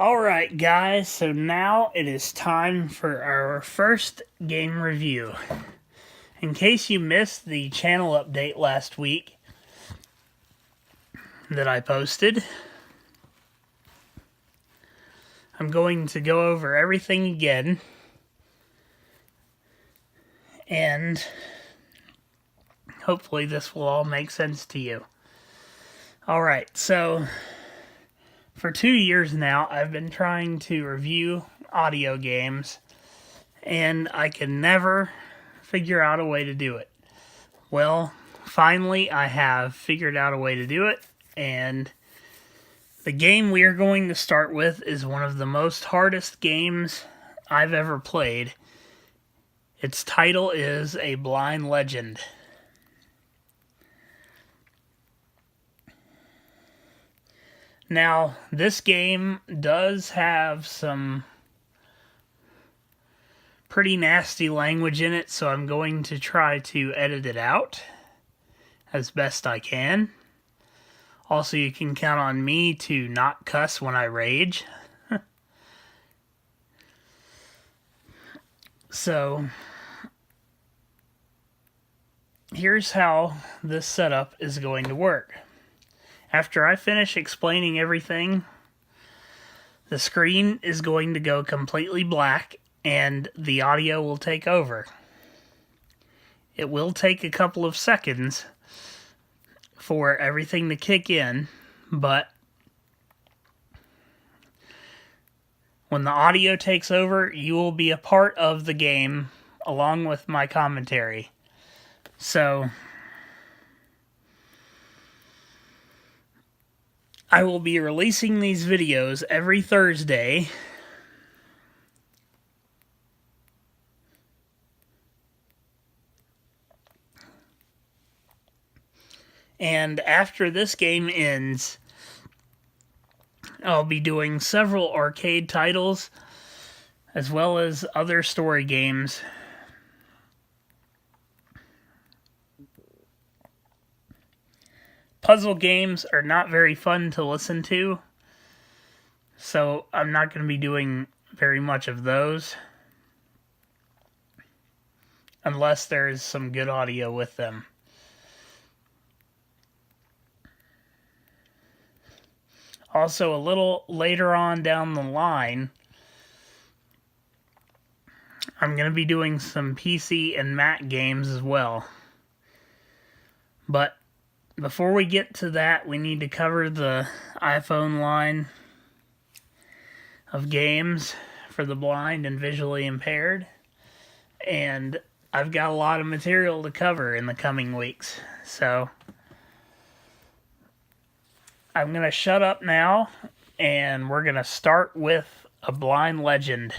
Alright guys, so now it is time for our first game review. In case you missed the channel update last week that I posted, I'm going to go over everything again, and hopefully this will all make sense to you. Alright, so for 2 years now, I've been trying to review audio games, and I can never figure out a way to do it. Well, finally I have figured out a way to do it, and the game we are going to start with is one of the most hardest games I've ever played. Its title is A Blind Legend. Now, this game does have some pretty nasty language in it, so I'm going to try to edit it out as best I can. Also, you can count on me to not cuss when I rage. So, here's how this setup is going to work. After I finish explaining everything, the screen is going to go completely black and the audio will take over. It will take a couple of seconds for everything to kick in, but when the audio takes over, you will be a part of the game along with my commentary. So I will be releasing these videos every Thursday. And after this game ends, I'll be doing several arcade titles, as well as other story games. Puzzle games are not very fun to listen to, so I'm not going to be doing very much of those, unless there's some good audio with them. Also, a little later on down the line, I'm going to be doing some PC and Mac games as well. But before we get to that, we need to cover the iPhone line of games for the blind and visually impaired. And I've got a lot of material to cover in the coming weeks. So I'm going to shut up now, and we're going to start with A Blind Legend.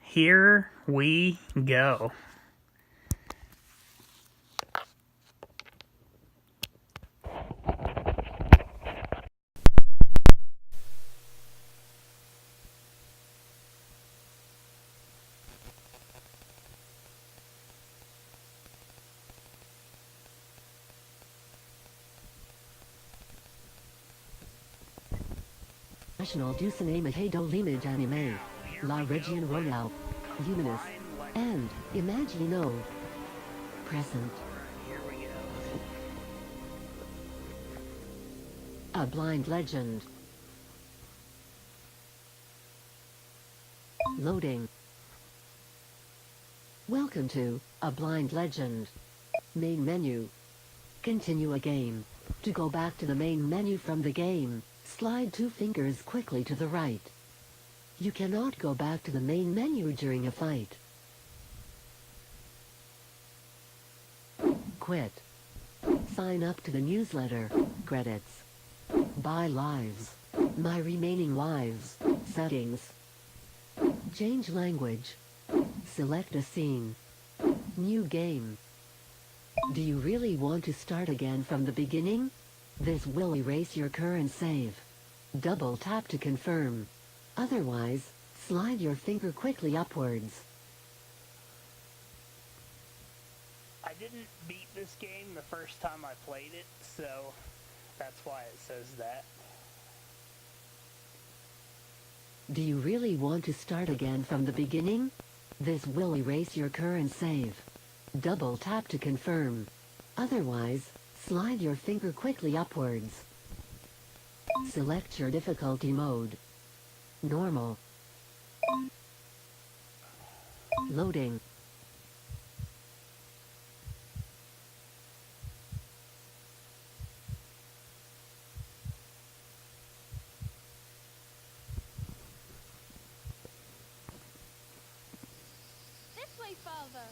Here we go. National du cinéma et de l'image animée, La Région Royale, Luminous, and Imagino. Present. A Blind Legend. Loading. Welcome to A Blind Legend. Main menu. Continue a game. To go back to the main menu from the game, slide 2 fingers quickly to the right. You cannot go back to the main menu during a fight. Quit. Sign up to the newsletter. Credits. Buy lives. My remaining lives. Settings. Change language. Select a scene. New game. Do you really want to start again from the beginning? This will erase your current save. Double tap to confirm. Otherwise, slide your finger quickly upwards. I didn't beat this game the first time I played it, so that's why it says that. Do you really want to start again from the beginning? This will erase your current save. Double tap to confirm. Otherwise, slide your finger quickly upwards. Select your difficulty mode. Normal. Loading. This way, Father.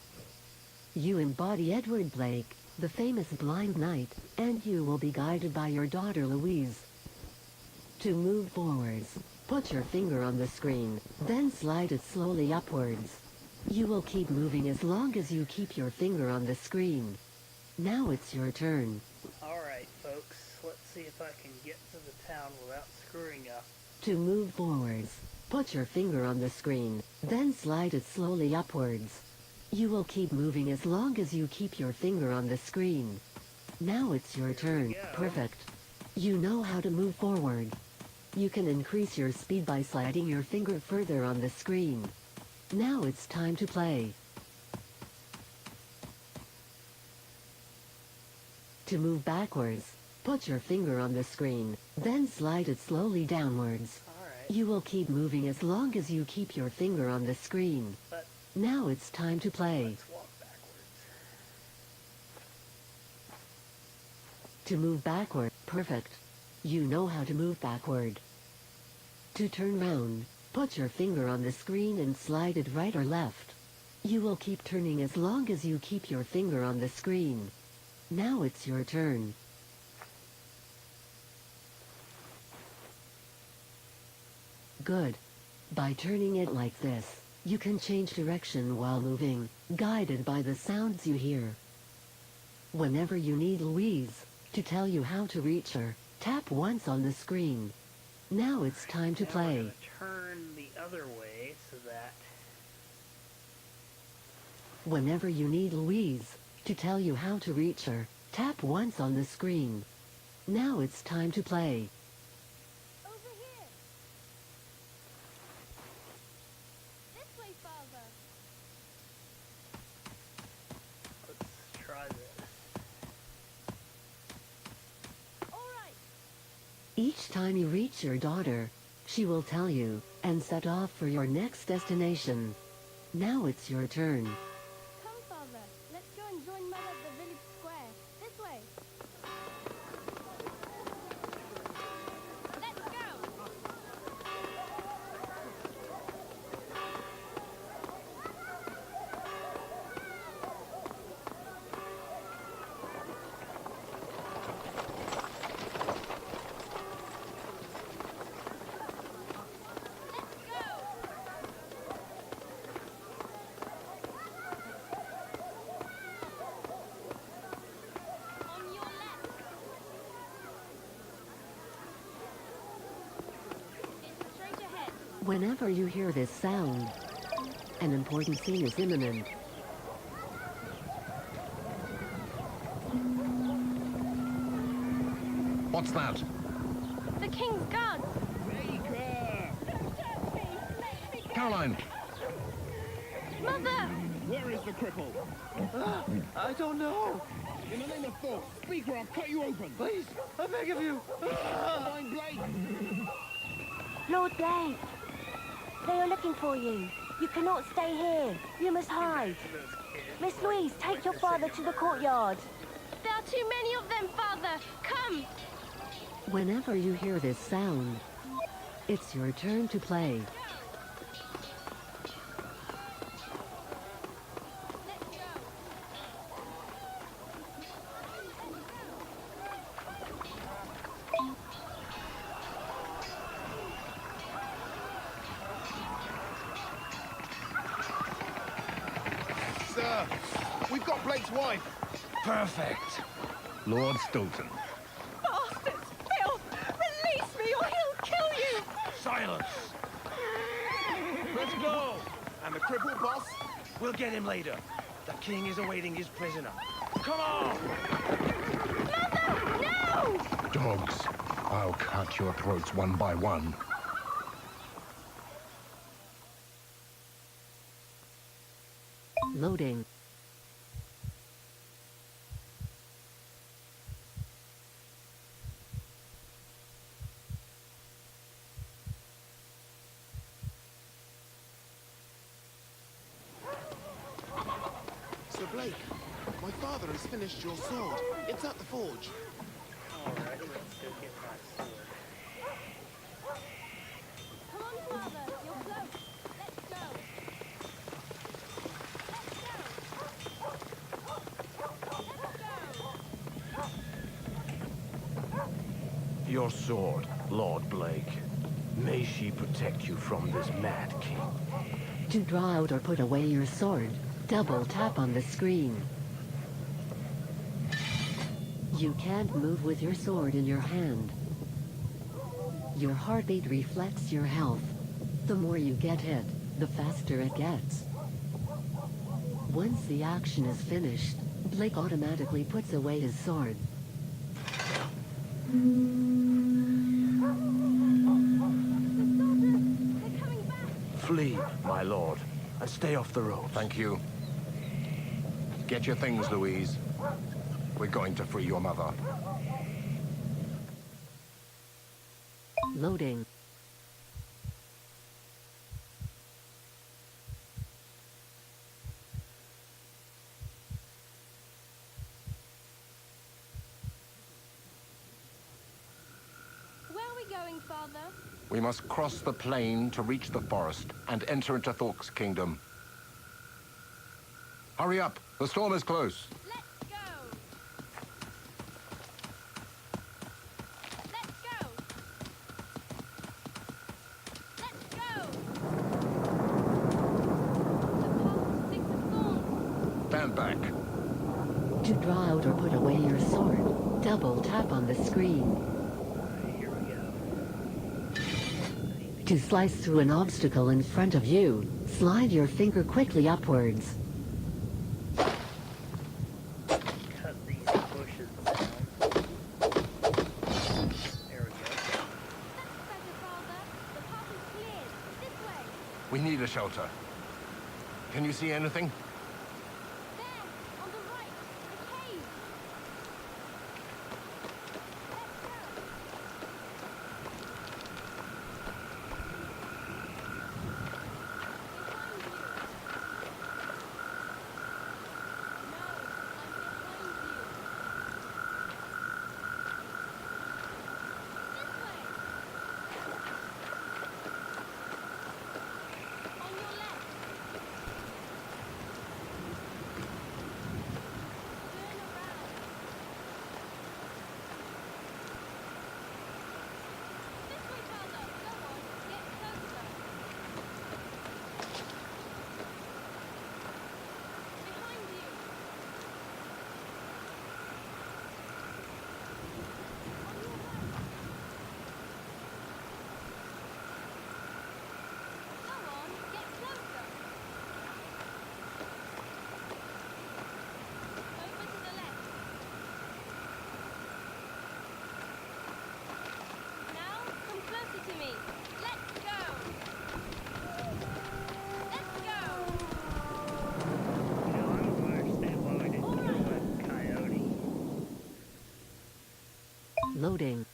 You embody Edward Blake, the famous blind knight, and you will be guided by your daughter Louise. To move forwards, put your finger on the screen, then slide it slowly upwards. You will keep moving as long as you keep your finger on the screen. Now it's your turn. Alright, folks, let's see if I can get to the town without screwing up. To move forwards, put your finger on the screen, then slide it slowly upwards. You will keep moving as long as you keep your finger on the screen. Now it's your turn. Perfect. You know how to move forward. You can increase your speed by sliding your finger further on the screen. Now it's time to play. To move backwards, put your finger on the screen, then slide it slowly downwards. Alright, You will keep moving as long as you keep your finger on the screen. but Now it's time to play. let's walk backwards. To move backward, perfect. You know how to move backward. To turn round, put your finger on the screen and slide it right or left. You will keep turning as long as you keep your finger on the screen. Now it's your turn. Good. By turning it like this, you can change direction while moving, guided by the sounds you hear. Whenever you need Louise, to tell you how to reach her, tap once on the screen. Now it's time to Now we're play. gonna turn the other way so that Whenever you need Louise, to tell you how to reach her, tap once on the screen. Now it's time to play. Over here. This way, Father. let's try this. All right. Each time you reach your daughter, she will tell you, and set off for your next destination. Now it's your turn. Come, Father. Let's go and join Mother at the village square. This way. Let's go. Let's go. On your left. It's straight ahead. Whenever you hear this sound, an important scene is imminent. What's that? The King's Guard. Caroline! Mother! Where is the cripple? I don't know. In the name of Thor, speak or I'll cut you open. Please, I beg of you. Find Blake. Lord Blake, they are looking for you. You cannot stay here. You must hide. Miss Louise, take your father to the courtyard. There are too many of them, Father. Come. Whenever you hear this sound, it's your turn to play. Let's go. Sir, we've got Blake's wife. Perfect. Lord Stilton. Bastards! Phil, release me or he'll kill you! Silence. Let's go. And the cripple boss? We'll get him later. The king is awaiting his prisoner. Come on! Dogs. I'll cut your throats one by one. Loading. Sir Blake, my father has finished your sword. It's at the forge. Alright, let's go get my sword. Come on, Father. You're close. Let's go. Your sword, Lord Blake. May she protect you from this mad king. To draw out or put away your sword, double tap on the screen. You can't move with your sword in your hand. Your heartbeat reflects your health. The more you get hit, the faster it gets. Once the action is finished, Blake automatically puts away his sword. They're coming back. Flee, my lord, and stay off the road. Thank you. Get your things, Louise. We're going to free your mother. Loading. Where are we going, Father? We must cross the plain to reach the forest and enter into Thork's kingdom. Hurry up! The storm is close. Let's go. Let's go. Let's go. The path sticks of thorns. Stand back. To draw out or put away your sword, double tap on the screen. Alright, here we go. To slice through an obstacle in front of you, slide your finger quickly upwards. Cut these bushes down. There we go. That's better, Father. The path is cleared. This way. We need a shelter. Can you see anything? There, on the right, the cave. Loading.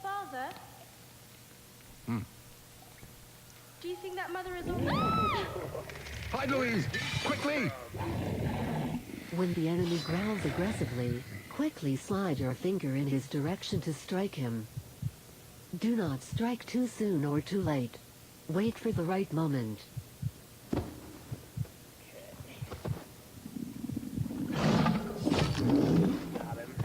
Father? Do you think that mother is all... Hide, Louise! Quickly! When the enemy growls aggressively, quickly slide your finger in his direction to strike him. Do not strike too soon or too late. Wait for the right moment. Got him.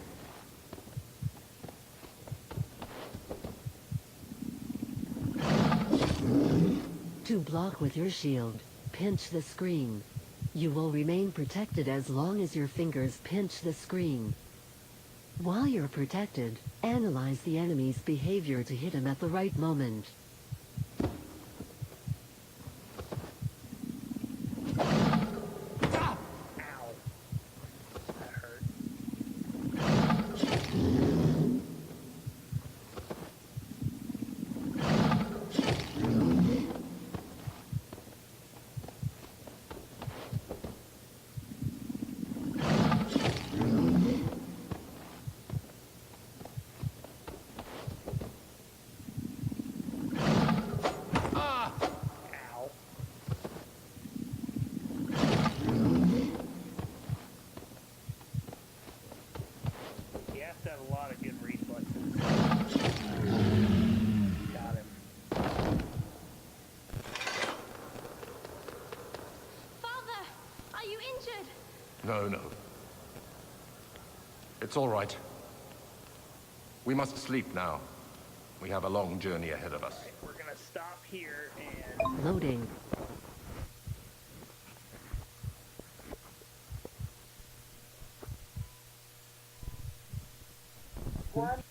To block with your shield, pinch the screen. You will remain protected as long as your fingers pinch the screen. While you're protected, analyze the enemy's behavior to hit him at the right moment. No, no. It's all right. We must sleep now. We have a long journey ahead of us. We're gonna stop here and... Loading. One.